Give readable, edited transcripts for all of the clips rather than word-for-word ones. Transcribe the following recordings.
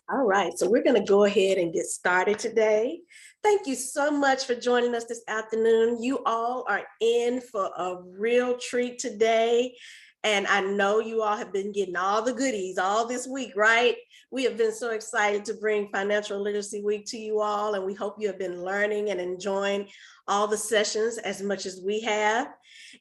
All right, so we're going to go ahead and get started today. Thank you so much for joining us this afternoon. You all are in for a real treat today. And I know you all have been getting all the goodies all this week, right? We have been so excited to bring Financial Literacy Week to you all, and we hope you have been learning and enjoying all the sessions as much as we have.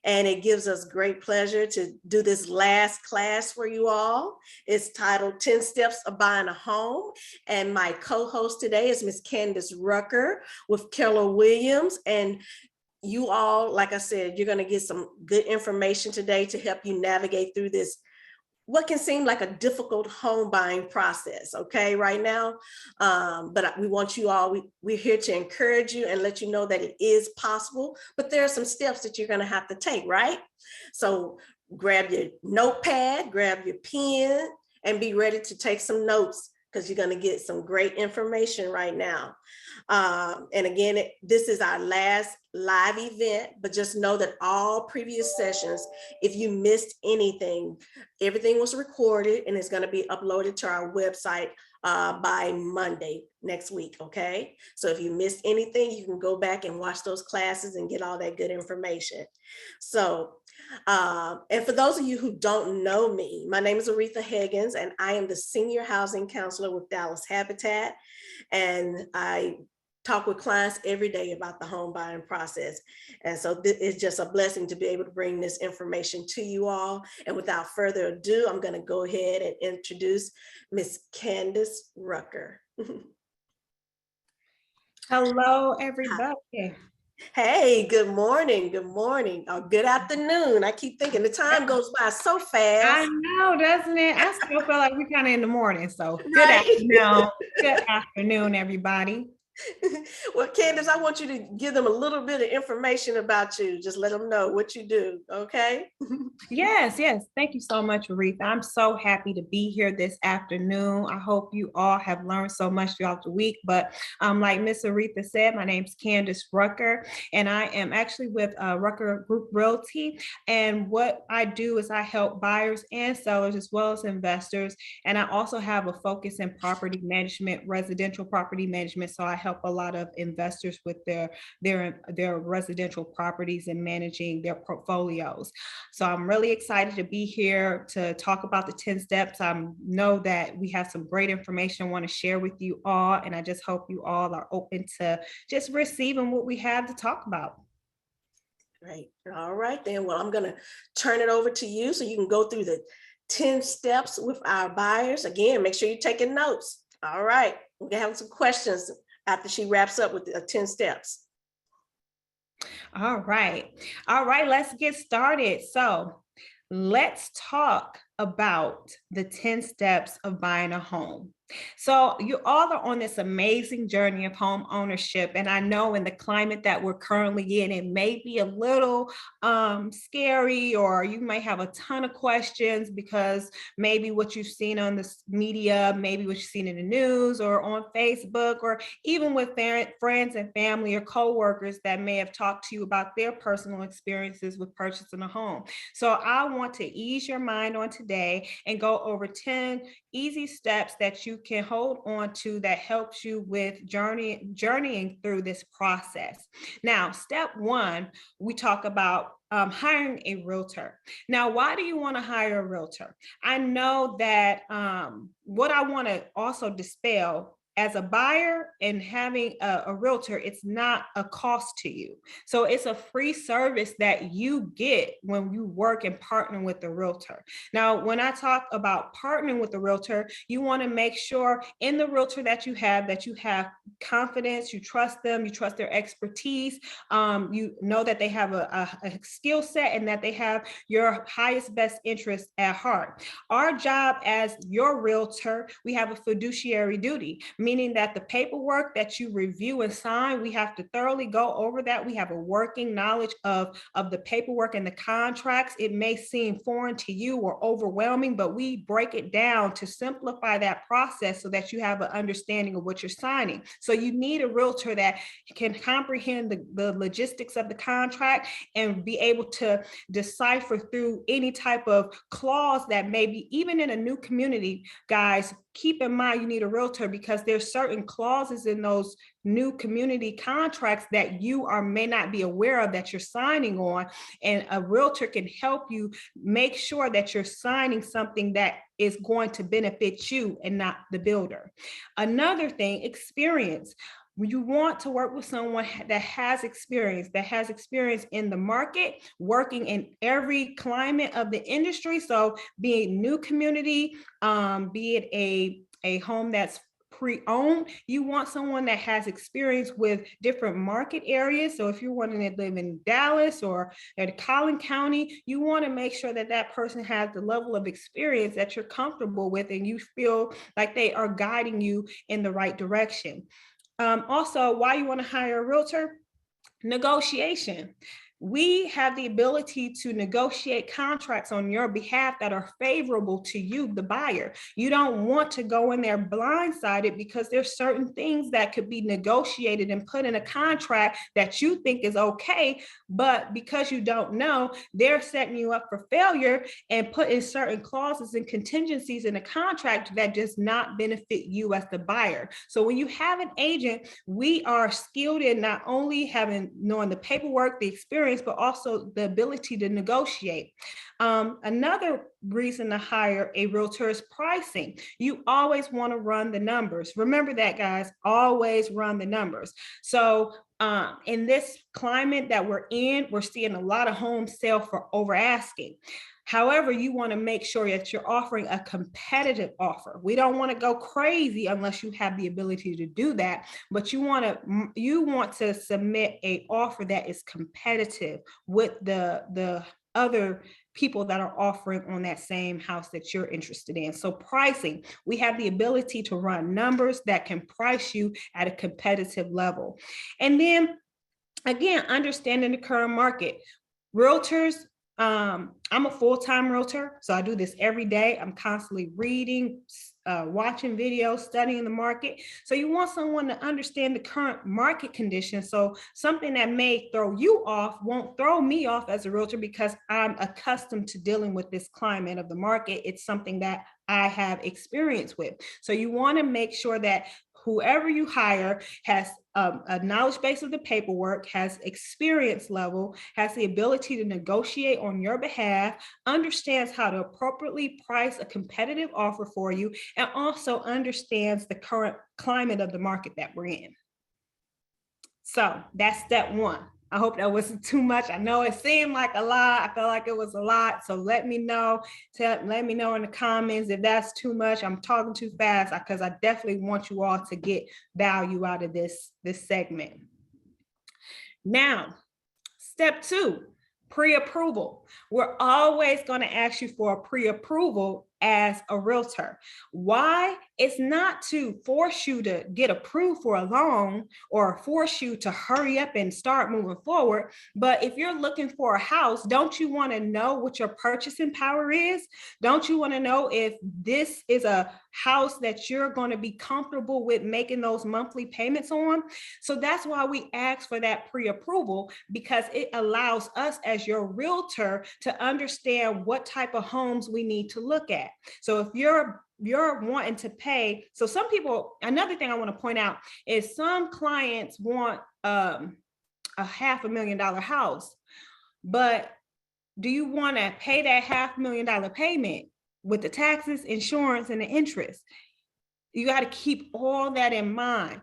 And it gives us great pleasure to do this last class for you all. It's titled 10 Steps of Buying a Home. And my co-host today is Miss Candace Rucker with Keller Williams. And you all, like I said, you're going to get some good information today to help you navigate through this what can seem like a difficult home buying process, okay, right now. But we want you all, we're here to encourage you and let you know that it is possible, but there are some steps that you're gonna have to take, right? So grab your notepad, grab your pen, and be ready to take some notes because you're gonna get some great information right now. And again, this is our last live event, but just know that all previous sessions, if you missed anything, everything was recorded and it's going to be uploaded to our website by Monday next week, okay? So if you missed anything, you can go back and watch those classes and get all that good information. So, and for those of you who don't know me, my name is Aretha Higgins, and I am the Senior Housing Counselor with Dallas Habitat, and I talk with clients every day about the home buying process. And so it's just a blessing to be able to bring this information to you all. And without further ado, I'm going to go ahead and introduce Miss Candace Rucker. Hello, everybody. Hey, good morning. Good morning. Or good afternoon. I keep thinking the time goes by so fast. I know, doesn't it? I still feel like we're kind of in the morning. So Right? good afternoon. Good afternoon, everybody. Well, Candace, I want you to give them a little bit of information about you. Just let them know what you do, okay? Yes. Thank you so much, Aretha. I'm so happy to be here this afternoon. I hope you all have learned so much throughout the week. But like Miss Aretha said, my name's Candace Rucker, and I am actually with Rucker Group Realty. And what I do is I help buyers and sellers as well as investors. And I also have a focus in property management, residential property management. So I help a lot of investors with their residential properties and managing their portfolios. So I'm really excited to be here to talk about the 10 steps. I know that we have some great information I want to share with you all, and I just hope you all are open to just receiving what we have to talk about. Great. All right, then. Well, I'm going to turn it over to you so you can go through the 10 steps with our buyers. Again, make sure you're taking notes. All right. We're going to have some questions after she wraps up with the 10 steps. All right, let's get started. So let's talk about the 10 steps of buying a home. So you all are on this amazing journey of home ownership. And I know in the climate that we're currently in, it may be a little scary, or you might have a ton of questions because maybe what you've seen on the media, maybe what you've seen in the news or on Facebook, or even with friends and family or coworkers that may have talked to you about their personal experiences with purchasing a home. So I want to ease your mind on today and go over 10 easy steps that you can hold on to that helps you with journeying through this process. Now, step one, we talk about hiring a realtor. Now, why do you want to hire a realtor? I know that what I want to also dispel, as a buyer and having a realtor, it's not a cost to you. So it's a free service that you get when you work and partner with the realtor. Now, when I talk about partnering with the realtor, you want to make sure in the realtor that you have confidence, you trust them, you trust their expertise, you know that they have a skill set and that they have your highest best interest at heart. Our job as your realtor, we have a fiduciary duty, meaning that the paperwork that you review and sign, we have to thoroughly go over that. We have a working knowledge of the paperwork and the contracts. It may seem foreign to you or overwhelming, but we break it down to simplify that process so that you have an understanding of what you're signing. So you need a realtor that can comprehend the logistics of the contract and be able to decipher through any type of clause that maybe even in a new community, guys, keep in mind you need a realtor because there's certain clauses in those new community contracts that you may not be aware of that you're signing on. And a realtor can help you make sure that you're signing something that is going to benefit you and not the builder. Another thing, experience. You want to work with someone that has experience in the market, working in every climate of the industry. So be it new community, be it a home that's pre-owned, you want someone that has experience with different market areas. So if you're wanting to live in Dallas or at Collin County, you want to make sure that that person has the level of experience that you're comfortable with and you feel like they are guiding you in the right direction. Also, why you want to hire a realtor? Negotiation. We have the ability to negotiate contracts on your behalf that are favorable to you, the buyer. You don't want to go in there blindsided because there's certain things that could be negotiated and put in a contract that you think is okay, but because you don't know, they're setting you up for failure and putting certain clauses and contingencies in a contract that does not benefit you as the buyer. So when you have an agent, we are skilled in not only knowing the paperwork, the experience, but also the ability to negotiate. Another reason to hire a realtor is pricing. You always want to run the numbers. Remember that, guys, always run the numbers. So in this climate that we're in, we're seeing a lot of homes sell for over asking. However, you want to make sure that you're offering a competitive offer. We don't want to go crazy unless you have the ability to do that, but you want to submit an offer that is competitive with the other people that are offering on that same house that you're interested in. So pricing, we have the ability to run numbers that can price you at a competitive level. And then again, understanding the current market. Realtors, I'm a full-time realtor, so I do this every day. I'm constantly reading, watching videos, studying the market. So you want someone to understand the current market conditions. So something that may throw you off won't throw me off as a realtor because I'm accustomed to dealing with this climate of the market. It's something that I have experience with. So you want to make sure that whoever you hire has a knowledge base of the paperwork, has experience level, has the ability to negotiate on your behalf, understands how to appropriately price a competitive offer for you, and also understands the current climate of the market that we're in. So that's step one. I hope that wasn't too much. I know it seemed like a lot. I felt like it was a lot. So let me know. Let me know in the comments if that's too much. I'm talking too fast because I definitely want you all to get value out of this segment. Now, step two, pre-approval. We're always going to ask you for a pre-approval as a realtor. Why? It's not to force you to get approved for a loan or force you to hurry up and start moving forward. But if you're looking for a house, don't you want to know what your purchasing power is? Don't you want to know if this is a house that you're going to be comfortable with making those monthly payments on? So that's why we ask for that pre-approval, because it allows us as your realtor to understand what type of homes we need to look at. So if you're wanting to pay, so some people, another thing I want to point out is some clients want a $500,000 house, but do you want to pay that $500,000 payment with the taxes, insurance, and the interest? You got to keep all that in mind.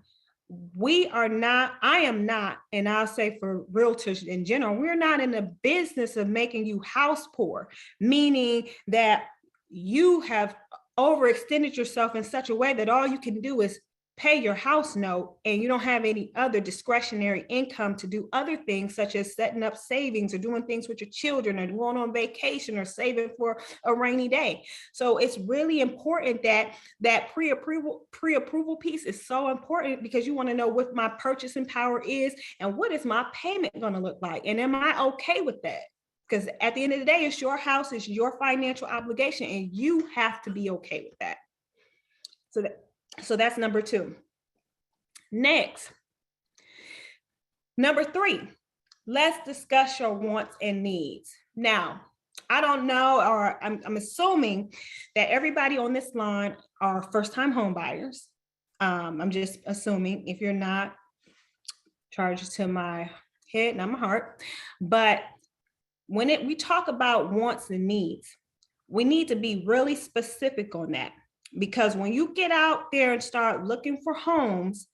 I am not, and I'll say for realtors in general, we're not in the business of making you house poor, meaning that you have overextended yourself in such a way that all you can do is pay your house note and you don't have any other discretionary income to do other things such as setting up savings or doing things with your children or going on vacation or saving for a rainy day. So it's really important that pre-approval piece is so important, because you want to know what my purchasing power is and what is my payment going to look like, and am I okay with that? Because at the end of the day, it's your house, it's your financial obligation, and you have to be okay with that. So that's number two. Next, number three, let's discuss your wants and needs. Now, I don't know, or I'm assuming that everybody on this line are first-time home buyers. I'm just assuming. If you're not, charges to my head, not my heart. But when we talk about wants and needs, we need to be really specific on that, because when you get out there and start looking for homes,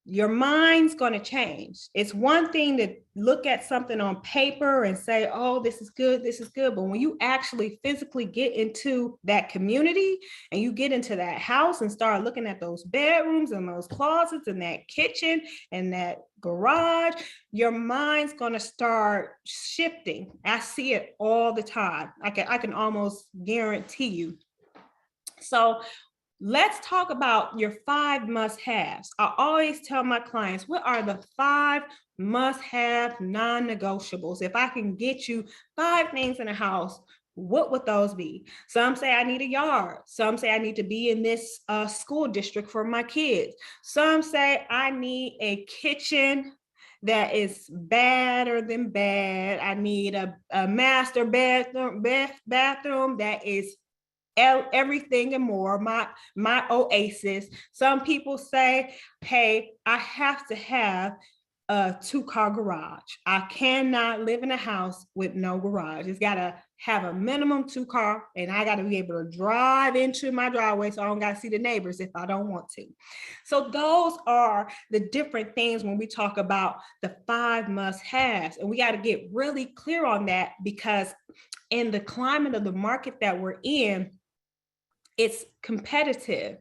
your mind's going to change. It's one thing to look at something on paper and say, oh, this is good, this is good. But when you actually physically get into that community and you get into that house and start looking at those bedrooms and those closets and that kitchen and that garage, your mind's going to start shifting. I see it all the time. I can almost guarantee you. So let's talk about your 5 must-haves. I always tell my clients, what are the 5 must-have non-negotiables? If I can get you 5 things in a house, what would those be? Some say I need a yard. Some say I need to be in this school district for my kids. Some say I need a kitchen that is better than bad. I need a master bathroom that is everything and more, my oasis. Some people say, hey, I have to have a 2-car garage. I cannot live in a house with no garage. It's got to have a minimum 2-car, and I got to be able to drive into my driveway so I don't got to see the neighbors if I don't want to. So those are the different things when we talk about the 5 must-haves, and we got to get really clear on that, because in the climate of the market that we're in, it's competitive,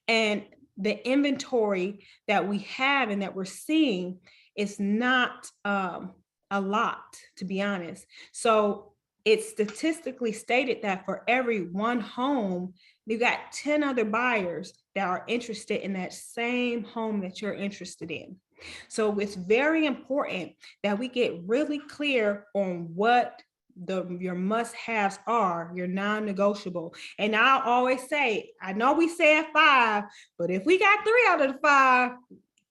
and the inventory that we have and that we're seeing is not a lot, to be honest. So it's statistically stated that for every 1 home, you got 10 other buyers that are interested in that same home that you're interested in. So it's very important that we get really clear on what your must-haves are, your non-negotiable. And I always say, I know we said 5, but if we got 3 out of the 5,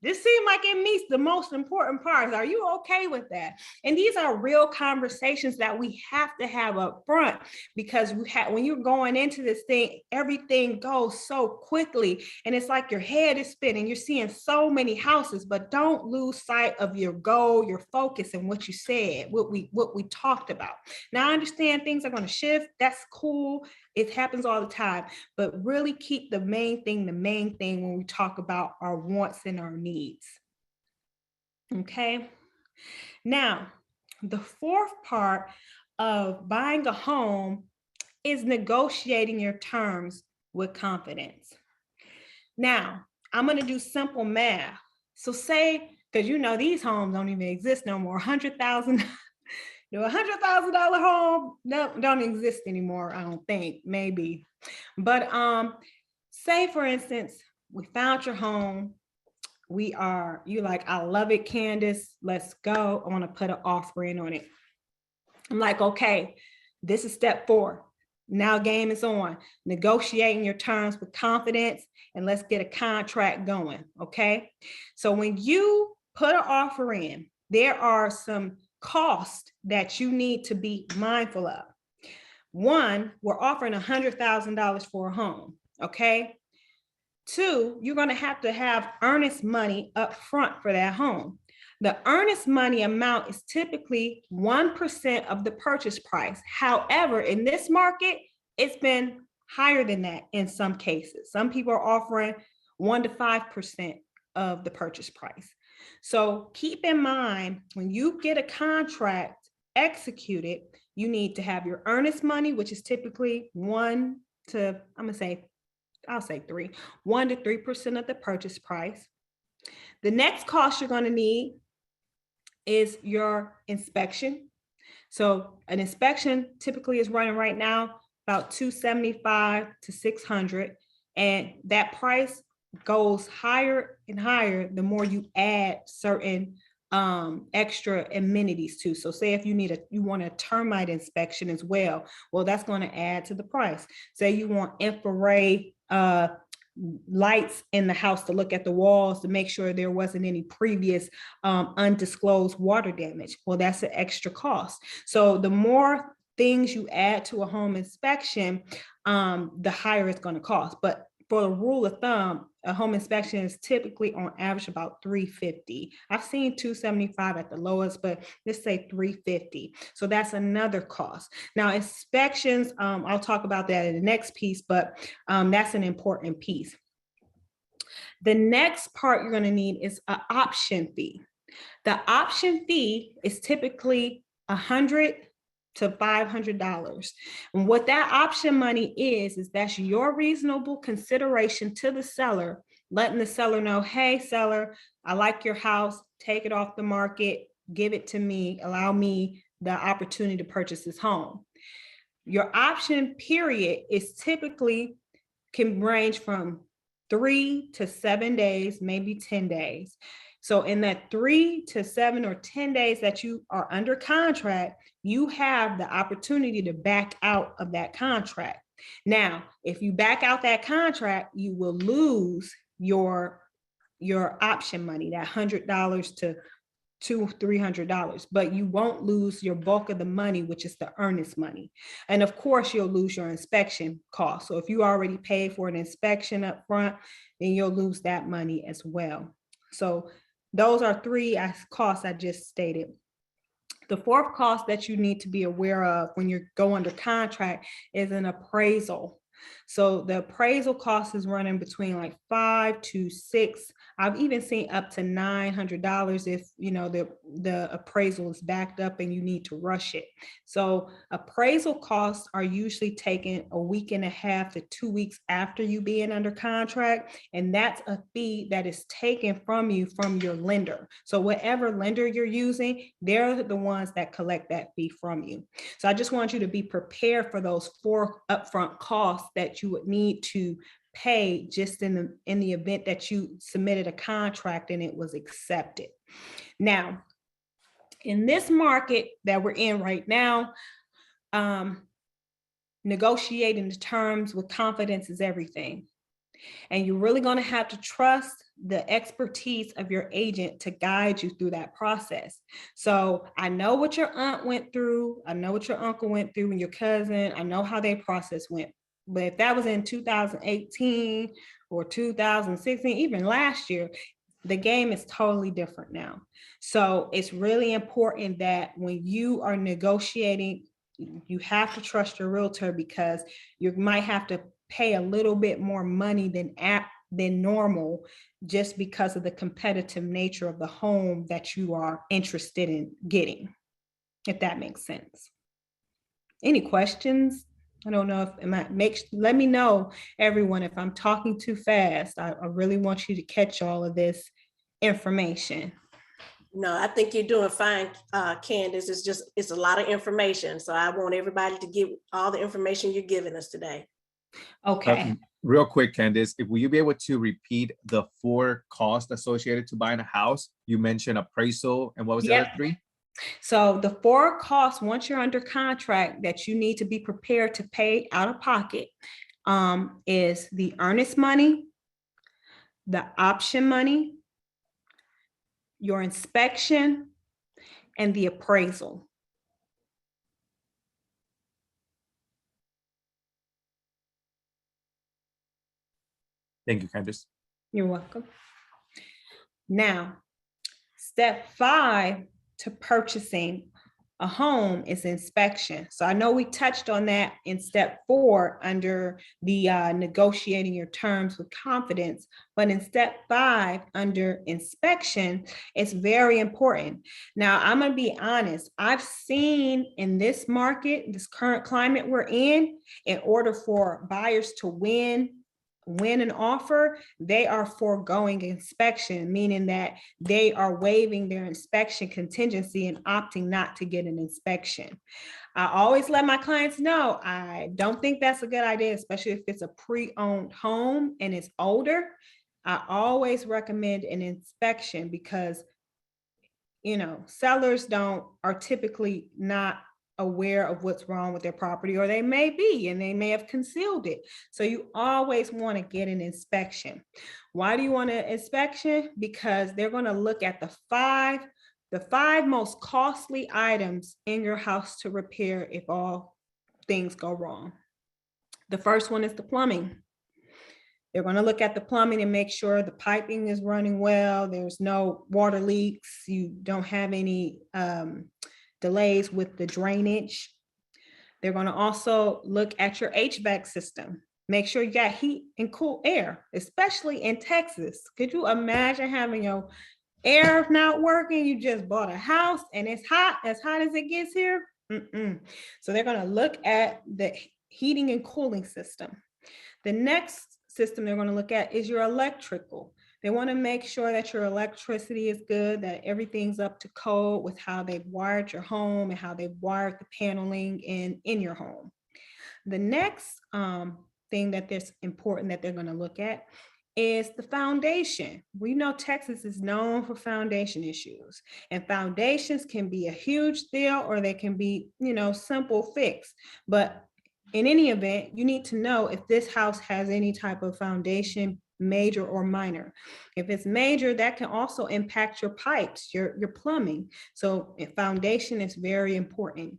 this seems like it meets the most important parts. Are you okay with that? And these are real conversations that we have to have up front, because when you're going into this thing, everything goes so quickly, and it's like your head is spinning. You're seeing so many houses, but don't lose sight of your goal, your focus, and what you said, what we talked about. Now, I understand things are going to shift. That's cool. It happens all the time, but really keep the main thing when we talk about our wants and our needs. Okay. Now, the 4th part of buying a home is negotiating your terms with confidence. Now, I'm going to do simple math. So say, because these homes don't even exist no more, $100,000. $100,000 home don't exist anymore, I don't think, maybe. But say, for instance, we found your home. You like, I love it, Candace. Let's go. I want to put an offer in on it. I'm like, okay, this is step 4. Now game is on. Negotiating your terms with confidence, and let's get a contract going, okay? So when you put an offer in, there are some cost that you need to be mindful of. 1, we're offering $100,000 for a home, okay? 2, you're going to have earnest money up front for that home. The earnest money amount is typically 1% of the purchase price. However, in this market, it's been higher than that in some cases. Some people are offering 1 to 5% of the purchase price. So keep in mind, when you get a contract executed, you need to have your earnest money, which is typically 1 to 3% of the purchase price. The next cost you're going to need is your inspection. So an inspection typically is running right now about $275 to $600, and that price goes higher and higher the more you add certain extra amenities to. So say if you want a termite inspection as well, that's going to add to the price. Say you want infrared lights in the house to look at the walls to make sure there wasn't any previous undisclosed water damage. That's an extra cost. So the more things you add to a home inspection, the higher it's going to cost. But for a rule of thumb, a home inspection is typically on average about $350. I've seen $275 at the lowest, but let's say $350. So that's another cost. Now, inspections, I'll talk about that in the next piece, but that's an important piece. The next part you're going to need is an option fee. The option fee is typically $100 to $500. And what that option money is that's your reasonable consideration to the seller, letting the seller know, hey, seller, I like your house, take it off the market, give it to me, allow me the opportunity to purchase this home. Your option period is typically can range from 3 to 7 days, maybe 10 days. So in that 3 to 7 or 10 days that you are under contract, you have the opportunity to back out of that contract. Now, if you back out that contract, you will lose your option money, that $100 to $200-300, but you won't lose your bulk of the money, which is the earnest money. And of course, you'll lose your inspection cost. So if you already paid for an inspection up front, then you'll lose that money as well. So those are three costs I just stated. The fourth cost that you need to be aware of when you go under contract is an appraisal. So the appraisal cost is running between like $5 to $6. I've even seen up to $900 if the appraisal is backed up and you need to rush it. So appraisal costs are usually taken a week and a half to 2 weeks after you being under contract, and that's a fee that is taken from you from your lender. So whatever lender you're using, they're the ones that collect that fee from you. So I just want you to be prepared for those 4 upfront costs that you would need to pay just in the event that you submitted a contract and it was accepted. Now, in this market that we're in right now, negotiating the terms with confidence is everything. And you're really going to have to trust the expertise of your agent to guide you through that process. So I know what your aunt went through. I know what your uncle went through and your cousin. I know how their process went. But if that was in 2018 or 2016, even last year, the game is totally different now. So it's really important that when you are negotiating, you have to trust your realtor, because you might have to pay a little bit more money than normal just because of the competitive nature of the home that you are interested in getting, if that makes sense. Any questions? I don't know if let me know, everyone, if I'm talking too fast. I really want you to catch all of this information. No, I think you're doing fine, Candace. It's a lot of information. So I want everybody to get all the information you're giving us today. Okay. Real quick, Candace, will you be able to repeat the 4 costs associated to buying a house? You mentioned appraisal, and what was the other 3? So the 4 costs, once you're under contract, that you need to be prepared to pay out of pocket is the earnest money, the option money, your inspection, and the appraisal. Thank you, Candace. You're welcome. Now, step 5 to purchasing a home is inspection. So I know we touched on that in step 4 under the negotiating your terms with confidence, but in step 5 under inspection, it's very important. Now, I'm going to be honest. I've seen in this market, this current climate we're in order for buyers to win an offer, they are foregoing inspection, meaning that they are waiving their inspection contingency and opting not to get an inspection. I always let my clients know I don't think that's a good idea, especially if it's a pre-owned home and it's older. I always recommend an inspection because, sellers are typically not aware of what's wrong with their property, or they may be, and they may have concealed it. So you always want to get an inspection. Why do you want an inspection? Because they're going to look at the 5 the 5 most costly items in your house to repair if all things go wrong. The first one is the plumbing. They're going to look at the plumbing and make sure the piping is running well. There's no water leaks. You don't have any delays with the drainage. They're going to also look at your HVAC system. Make sure you got heat and cool air, especially in Texas. Could you imagine having your air not working? You just bought a house and it's hot as it gets here. So they're going to look at the heating and cooling system. The next system they're going to look at is your electrical. They want to make sure that your electricity is good, that everything's up to code with how they've wired your home and how they've wired the paneling in your home. The next thing that is important that they're going to look at is the foundation. We know Texas is known for foundation issues, and foundations can be a huge deal or they can be, simple fix. But in any event, you need to know if this house has any type of foundation, major or minor. If it's major, that can also impact your pipes, your plumbing. So foundation is very important.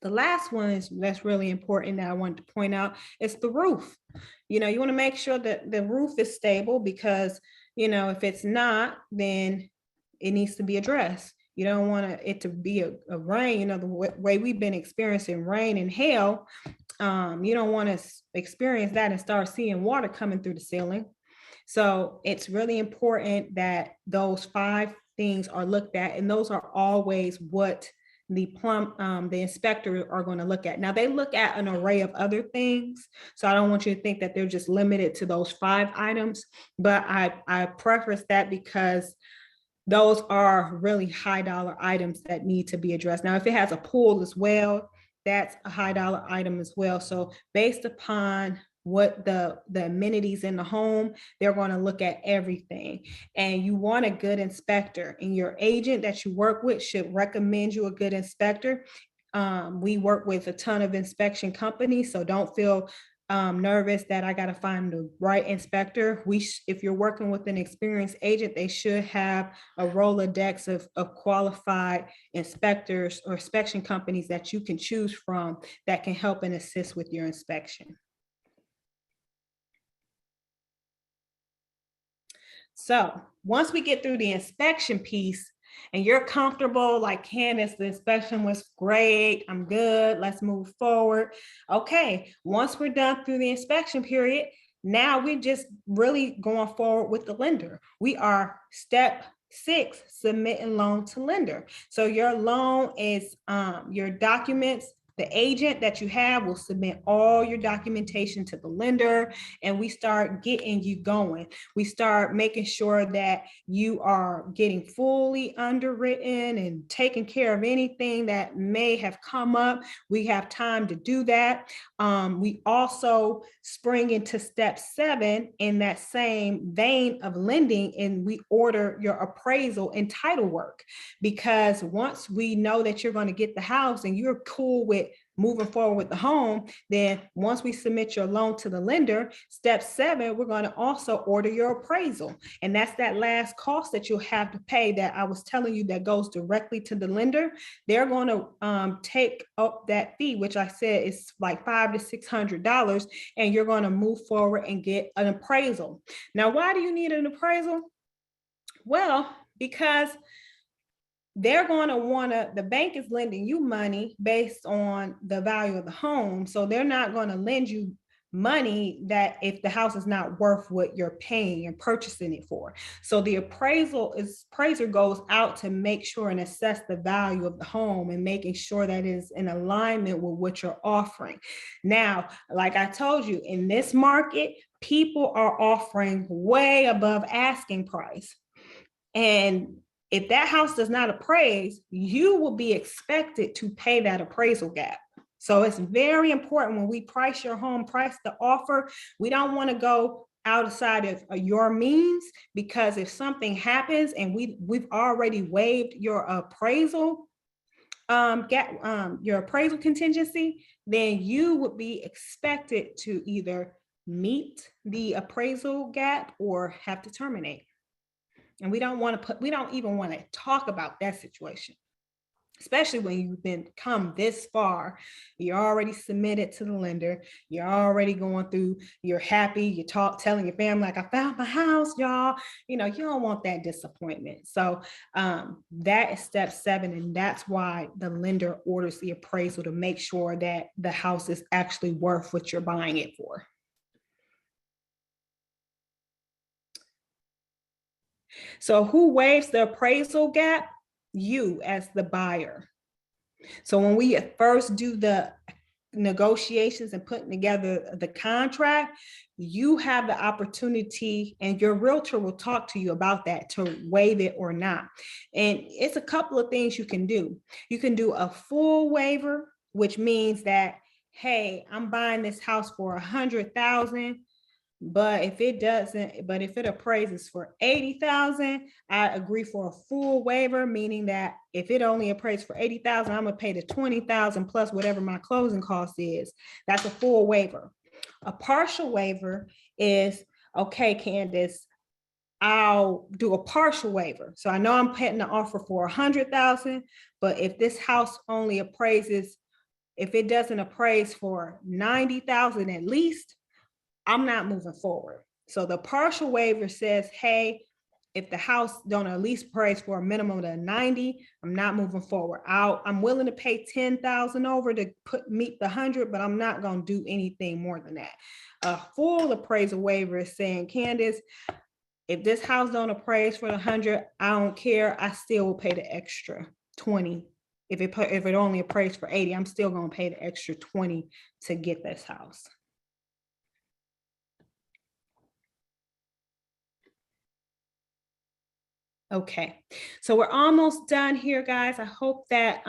The last one that's really important that I want to point out is the roof. You want to make sure that the roof is stable because, if it's not, then it needs to be addressed. You don't want it to be a rain, the way we've been experiencing rain and hail. You don't want to experience that and start seeing water coming through the ceiling. So it's really important that those 5 things are looked at, and those are always what the inspector are going to look at. Now they look at an array of other things, so I don't want you to think that they're just limited to those 5 items, but I preface that because those are really high dollar items that need to be addressed. Now, if it has a pool as well, that's a high dollar item as well. So based upon what the amenities in the home, they're going to look at everything. And you want a good inspector, and your agent that you work with should recommend you a good inspector. We work with a ton of inspection companies, so don't feel nervous that I got to find the right inspector. If you're working with an experienced agent, they should have a Rolodex of qualified inspectors or inspection companies that you can choose from that can help and assist with your inspection. So once we get through the inspection piece and you're comfortable, like Candace, the inspection was great, I'm good, let's move forward. Okay, once we're done through the inspection period, now we're just really going forward with the lender. We are step 6, submitting loan to lender. So your loan is your documents. The agent that you have will submit all your documentation to the lender, and we start getting you going. We start making sure that you are getting fully underwritten and taking care of anything that may have come up. We have time to do that. We also spring into step 7 in that same vein of lending, and we order your appraisal and title work, because once we know that you're going to get the house and you're cool with moving forward with the home, then once we submit your loan to the lender, step 7, we're going to also order your appraisal. And that's that last cost that you'll have to pay that I was telling you that goes directly to the lender. They're going to take up that fee, which I said is like $500 to $600, and you're going to move forward and get an appraisal. Now, why do you need an appraisal? Well, because they're going to the bank is lending you money based on the value of the home. So they're not going to lend you money that if the house is not worth what you're paying and purchasing it for. So the appraiser goes out to make sure and assess the value of the home and making sure that is in alignment with what you're offering. Now, like I told you, in this market, people are offering way above asking price. And if that house does not appraise, you will be expected to pay that appraisal gap. So it's very important when we price your home, price the offer. We don't want to go outside of your means, because if something happens and we've already waived your appraisal your appraisal contingency, then you would be expected to either meet the appraisal gap or have to terminate. And we don't even want to talk about that situation, especially when you've come this far. You're already submitted to the lender. You're already going through, you're happy, telling your family, like, I found my house, y'all. You don't want that disappointment. So that is step 7. And that's why the lender orders the appraisal, to make sure that the house is actually worth what you're buying it for. So who waives the appraisal gap? You as the buyer. So when we first do the negotiations and putting together the contract, you have the opportunity, and your realtor will talk to you about that, to waive it or not. And it's a couple of things you can do. You can do a full waiver, which means that, hey, I'm buying this house for $100,000. But if it appraises for $80,000, I agree for a full waiver, meaning that if it only appraised for $80,000, I'm gonna pay the $20,000 plus whatever my closing cost is. That's a full waiver. A partial waiver is, okay, Candace, I'll do a partial waiver. So I know I'm putting the offer for $100,000, but if this house only appraises, if it doesn't appraise for $90,000 at least, I'm not moving forward. So the partial waiver says, hey, if the house don't at least appraise for a minimum of 90, I'm not moving forward. I'm willing to pay 10,000 over to meet the 100, but I'm not going to do anything more than that. A full appraisal waiver is saying, Candace, if this house don't appraise for the 100, I don't care. I still will pay the extra 20. If it only appraised for 80, I'm still going to pay the extra 20 to get this house. Okay, so we're almost done here, guys. I hope that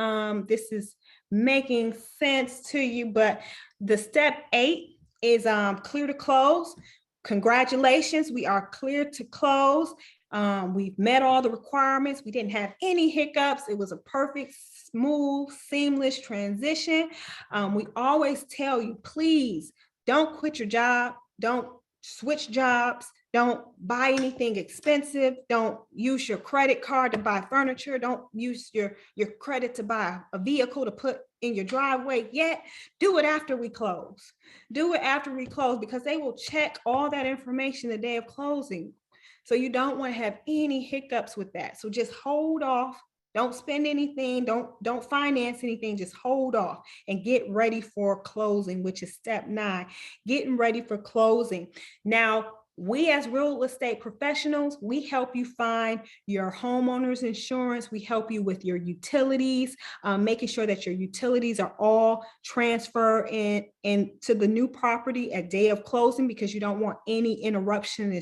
this is making sense to you, but the step 8 is clear to close. Congratulations, we are clear to close. We've met all the requirements. We didn't have any hiccups. It was a perfect, smooth, seamless transition. We always tell you, please don't quit your job. Don't switch jobs. Don't buy anything expensive. Don't use your credit card to buy furniture. Don't use your credit to buy a vehicle to put in your driveway yet. Do it after we close. Do it after we close, because they will check all that information the day of closing. So you don't want to have any hiccups with that. So just hold off. Don't spend anything. Don't finance anything. Just hold off and get ready for closing, which is step 9, getting ready for closing. Now, we as real estate professionals, we help you find your homeowner's insurance. We help you with your utilities, making sure that your utilities are all transferred into the new property at day of closing, because you don't want any interruption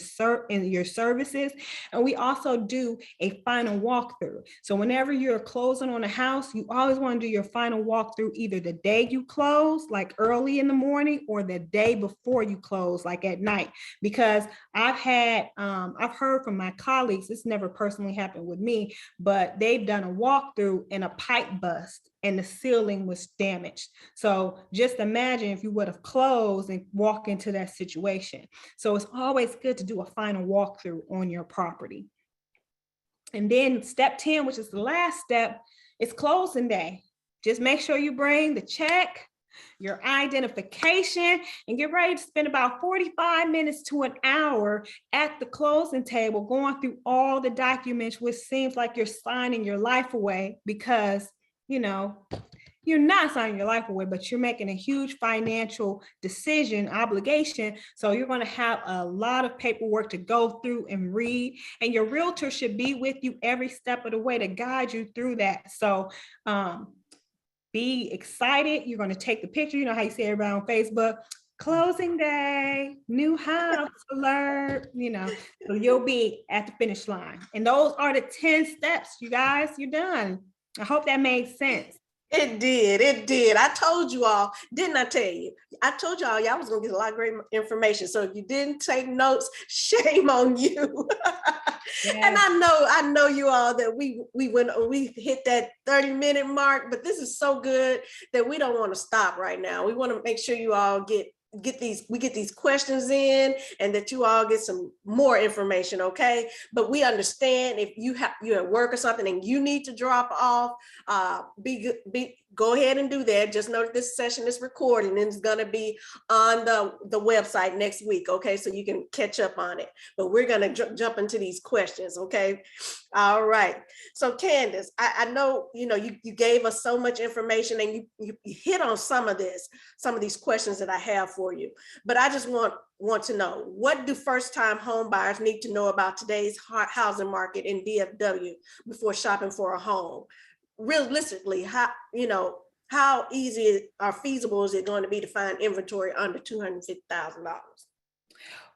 in your services. And we also do a final walkthrough. So whenever you're closing on a house, you always want to do your final walkthrough either the day you close, like early in the morning, or the day before you close, like at night, because I've heard from my colleagues, this never personally happened with me, but they've done a walkthrough and a pipe bust and the ceiling was damaged. So just imagine if you would have closed and walk into that situation. So it's always good to do a final walkthrough on your property. And then step 10, which is the last step, is closing day. Just make sure you bring the check, your identification, and get ready to spend about 45 minutes to an hour at the closing table going through all the documents, which seems like you're signing your life away, because you're not signing your life away, but you're making a huge financial decision, obligation. So you're going to have a lot of paperwork to go through and read, and your realtor should be with you every step of the way to guide you through that. So be excited. You're going to take the picture. You know how you see everybody on Facebook, closing day, new house alert, so you'll be at the finish line. And those are the 10 steps, you guys. You're done. I hope that made sense. It did. I told you all, didn't I tell you? I told y'all was gonna get a lot of great information. So if you didn't take notes, shame on you. Yes. And I know you all that we hit that 30-minute mark, but this is so good that we don't want to stop right now. We want to make sure you all get we get these questions in, and that you all get some more information, okay? But we understand if you're at work or something and you need to drop off, go ahead and do that. Just know that this session is recorded and it's going to be on the website next week, okay? So you can catch up on it. But we're going to jump into these questions, okay? All right. So Candace, I know you gave us so much information, and you hit on some of these questions that I have for you. But I just want to know, what do first-time home buyers need to know about today's housing market in DFW before shopping for a home? Realistically, how easy or feasible is it going to be to find inventory under $250,000?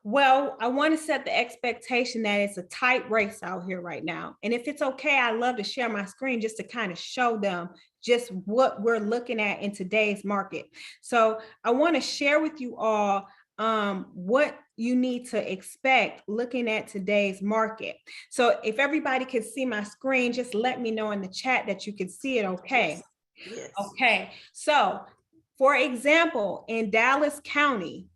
Well, I want to set the expectation that it's a tight race out here right now. And if it's okay, I'd love to share my screen just to kind of show them just what we're looking at in today's market. So I want to share with you all what you need to expect looking at today's market. So if everybody can see my screen, just let me know in the chat that you can see it okay. Yes. Okay, so for example, in Dallas County,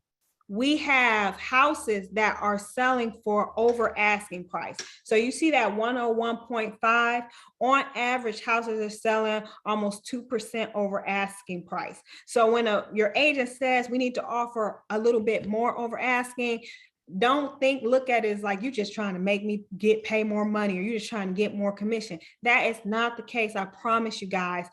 we have houses that are selling for over asking price. So you see that 101.5, on average, houses are selling almost 2% over asking price. So when your agent says we need to offer a little bit more over asking, don't look at it as like you're just trying to make me pay more money, or you're just trying to get more commission. That is not the case. I promise you guys.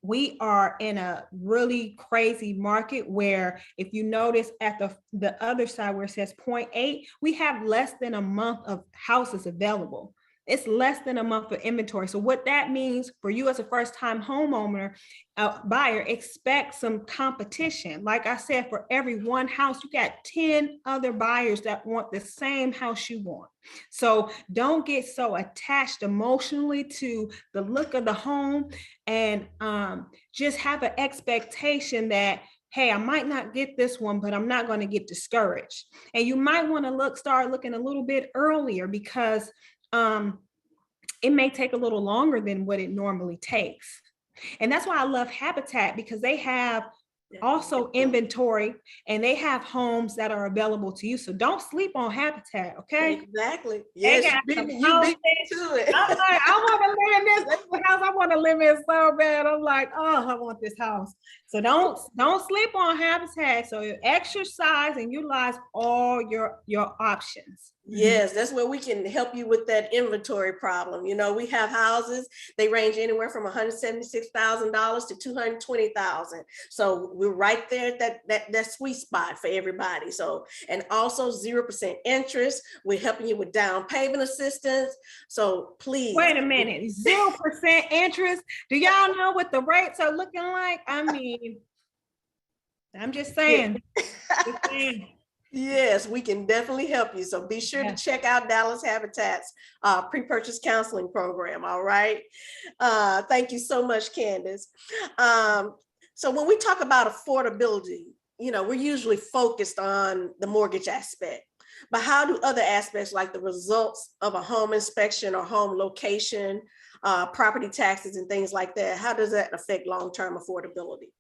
We are in a really crazy market where, if you notice at the other side where it says 0.8, we have less than a month of houses available. It's less than a month of inventory. So what that means for you as a first-time homeowner, buyer, expect some competition. Like I said, for every one house, you got 10 other buyers that want the same house you want. So don't get so attached emotionally to the look of the home, and just have an expectation that, hey, I might not get this one, but I'm not going to get discouraged. And you might want to start looking a little bit earlier, because it may take a little longer than what it normally takes. And that's why I love Habitat, because they have also inventory, and they have homes that are available to you. So don't sleep on Habitat, okay? Exactly. Yes, you beat me to it. I'm like, I want to live in this house. I want to live in so bad. I'm like, oh, I want this house. So don't sleep on Habitat. So you exercise and utilize all your options. Yes, that's where we can help you with that inventory problem. We have houses, they range anywhere from $176,000 to $220,000. So we're right there at that sweet spot for everybody. So, and also 0% interest. We're helping you with down payment assistance. So please. Wait a minute, 0% interest. Do y'all know what the rates are looking like? I mean, I'm just saying. Yes, we can definitely help you. So be sure to check out Dallas Habitat's pre-purchase counseling program. All right. Thank you so much, Candace. So when we talk about affordability, we're usually focused on the mortgage aspect. But how do other aspects, like the results of a home inspection or home location, property taxes and things like that, how does that affect long-term affordability?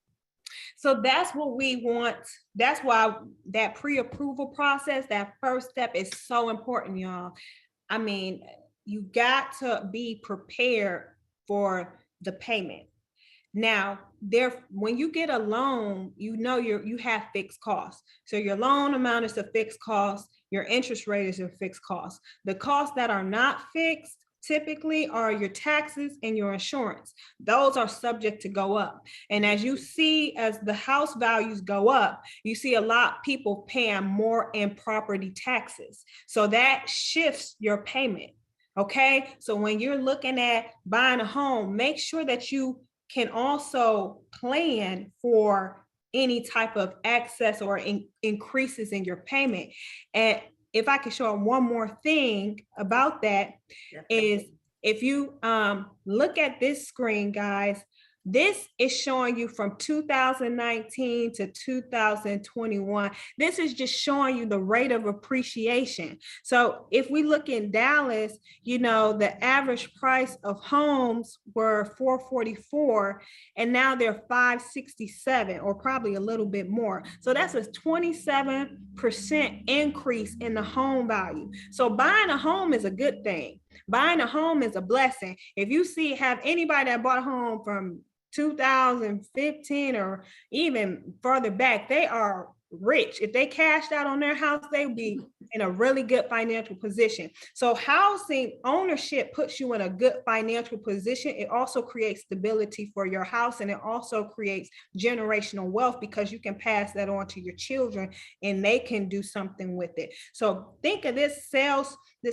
So that's what we want. That's why that pre-approval process, that first step, is so important, y'all. I mean, you got to be prepared for the payment. Now, when you get a loan, you have fixed costs. So your loan amount is a fixed cost. Your interest rate is a fixed cost. The costs that are not fixed typically are your taxes and your insurance. Those are subject to go up. And as you see, as the house values go up, you see a lot of people paying more in property taxes. So that shifts your payment. Okay. So when you're looking at buying a home, make sure that you can also plan for any type of excess or increases in your payment. And if I can show one more thing about that, is if you look at this screen, guys, This is showing you from 2019 to 2021. This is just showing you the rate of appreciation. So if we look in Dallas, you know, the average price of homes were $444, and now they're $567, or probably a little bit more. So that's a 27% increase in the home value. So buying a home is a good thing. Buying a home is a blessing. If you have anybody that bought a home from 2015 or even further back, they are rich. If they cashed out on their house, they would be in a really good financial position. So housing ownership puts you in a good financial position. It also creates stability for your house, and it also creates generational wealth, because you can pass that on to your children and they can do something with it. So think of this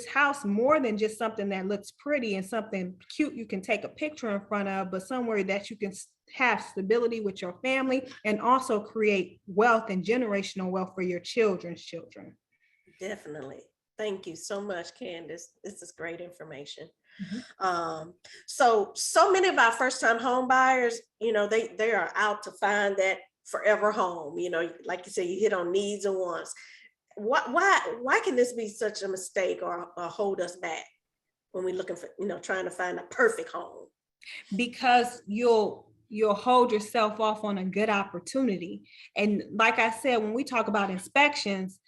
house more than just something that looks pretty and something cute you can take a picture in front of, but somewhere that you can have stability with your family and also create wealth and generational wealth for your children's children. Definitely. Thank you so much, Candace. This is great information. Mm-hmm. So many of our first-time home buyers, you know, they are out to find that forever home. You know, like you said, you hit on needs and wants. Why can this be such a mistake or hold us back when we're looking for, you know, trying to find a perfect home? Because you'll hold yourself off on a good opportunity. And like I said, when we talk about inspections,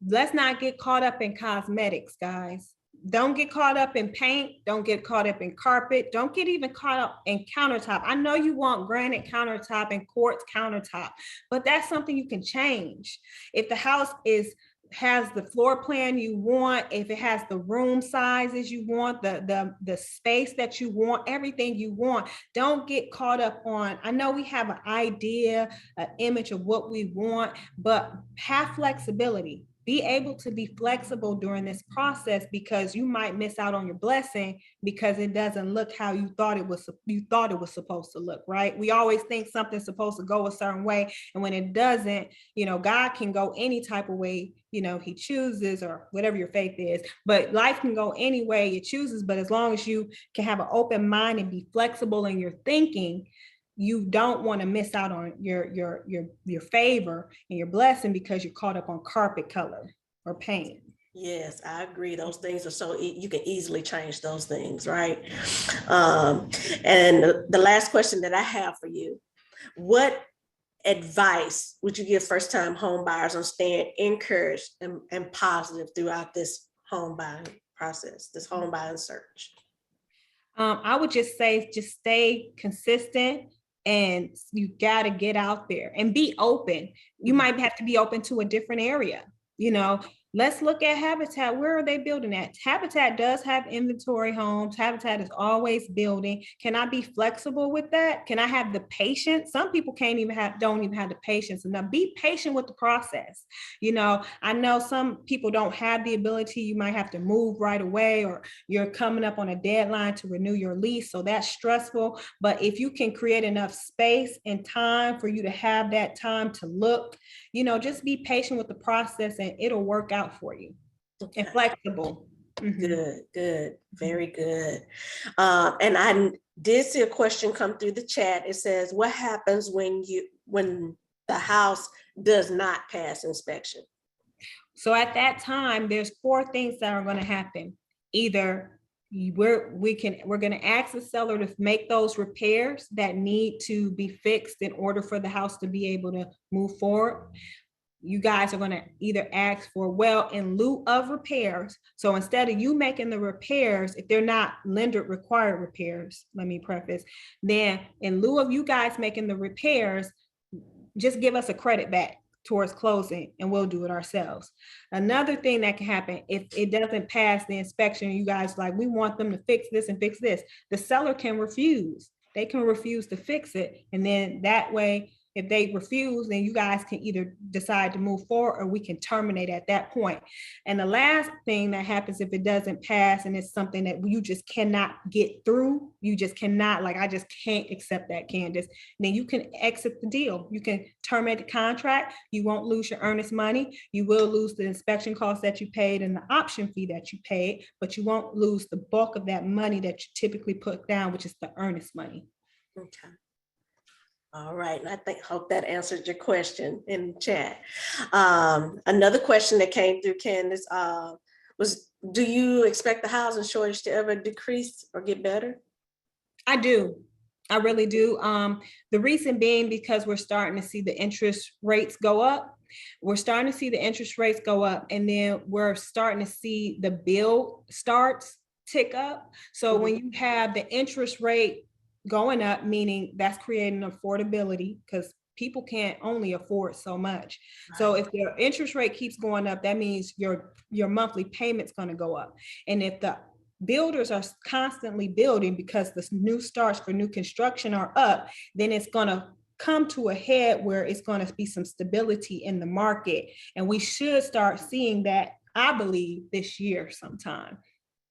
let's not get caught up in cosmetics, guys. Don't get caught up in paint. Don't get caught up in carpet. Don't get even caught up in countertop. I know you want granite countertop and quartz countertop, but that's something you can change. If the house has the floor plan you want, if it has the room sizes you want, the space that you want, everything you want, don't get caught up on, I know we have an idea, an image of what we want, but have flexibility. Be able to be flexible during this process, because you might miss out on your blessing because it doesn't look how you thought it was supposed to look, right? We always think something's supposed to go a certain way, and when it doesn't, you know, God can go any type of way, you know, he chooses, or whatever your faith is, but life can go any way it chooses. But as long as you can have an open mind and be flexible in your thinking, you don't want to miss out on your favor and your blessing because you're caught up on carpet color or paint. Yes, I agree. Those things are so you can easily change those things, right? And the last question that I have for you: what advice would you give first-time home buyers on staying encouraged and positive throughout this home buying process, this home buying search? I would just say, just stay consistent, and you got to get out there and be open. You might have to be open to a different area. You know, let's look at Habitat. Where are they building at? Habitat does have inventory homes. Habitat is always building. Can I be flexible with that? Can I have the patience? Some people don't even have the patience. And now be patient with the process. You know, I know some people don't have the ability. You might have to move right away, or you're coming up on a deadline to renew your lease. So that's stressful. But if you can create enough space and time for you to have that time to look, you know, just be patient with the process and it'll work out for you. Okay. And flexible. Mm-hmm. Good, very good. And I did see a question come through the chat. It says, what happens when the house does not pass inspection? So at that time, there's 4 things that are going to happen. Either we're going to ask the seller to make those repairs that need to be fixed in order for the house to be able to move forward. You guys are going to either ask for, well, in lieu of repairs. So instead of you making the repairs, if they're not lender required repairs, let me preface, then in lieu of you guys making the repairs, just give us a credit back towards closing and we'll do it ourselves. Another thing that can happen, if it doesn't pass the inspection, you guys like, we want them to fix this and fix this, the seller can refuse. They can refuse to fix it. And then that way, if they refuse, then you guys can either decide to move forward or we can terminate at that point. And the last thing that happens if it doesn't pass and it's something that you just cannot get through, you just cannot, like, I just can't accept that, Candace, then you can exit the deal. You can terminate the contract. You won't lose your earnest money. You will lose the inspection costs that you paid and the option fee that you paid, but you won't lose the bulk of that money that you typically put down, which is the earnest money. Okay. All right, and hope that answered your question in chat. Another question that came through, Candace, was, do you expect the housing shortage to ever decrease or get better? I do. I really do. The reason being because we're starting to see the interest rates go up. We're starting to see the interest rates go up, and then we're starting to see the bill starts tick up. So when you have the interest rate going up, meaning that's creating affordability, because people can't only afford so much. So if your interest rate keeps going up, that means your monthly payment's going to go up. And if the builders are constantly building because the new starts for new construction are up, then it's going to come to a head where it's going to be some stability in the market. And we should start seeing that, I believe, this year sometime.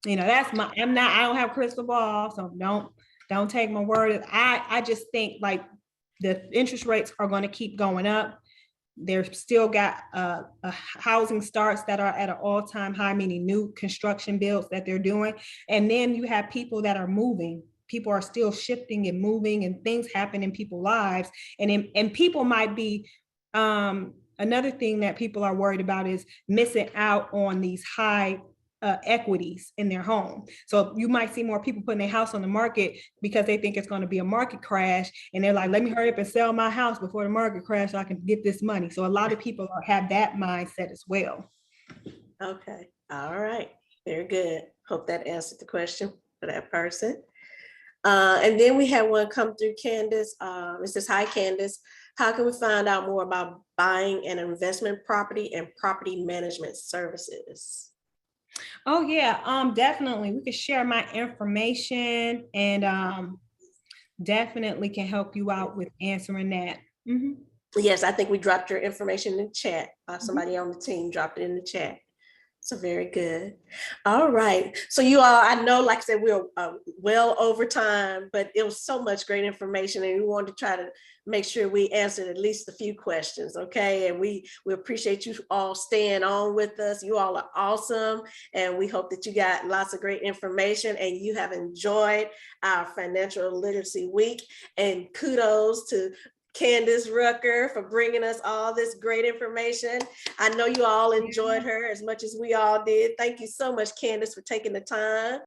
You know, that's I don't have a crystal ball, so don't take my word. I just think like the interest rates are going to keep going up. They're still got housing starts that are at an all-time high, meaning new construction builds that they're doing. And then you have people that are moving. People are still shifting and moving, and things happen in people's lives. And people might be, another thing that people are worried about is missing out on these high equities in their home. So you might see more people putting their house on the market because they think it's going to be a market crash, and they're like, let me hurry up and sell my house before the market crash so I can get this money. So a lot of people have that mindset as well. Okay, all right, very good. Hope that answered the question for that person. And then we had one come through, Candace. It says, hi, Candace. How can we find out more about buying an investment property and property management services? Oh yeah, definitely. We could share my information, and definitely can help you out with answering that. Yes, I think we dropped your information in the chat. Somebody on the team dropped it in the chat. So very good. All right. So you all, I know, like I said, we're well over time, but it was so much great information, and we wanted to try to make sure we answered at least a few questions. Okay. And we appreciate you all staying on with us. You all are awesome. And we hope that you got lots of great information and you have enjoyed our financial literacy week. And kudos to Candace Rucker for bringing us all this great information. I know you all enjoyed her as much as we all did. Thank you so much, Candace, for taking the time.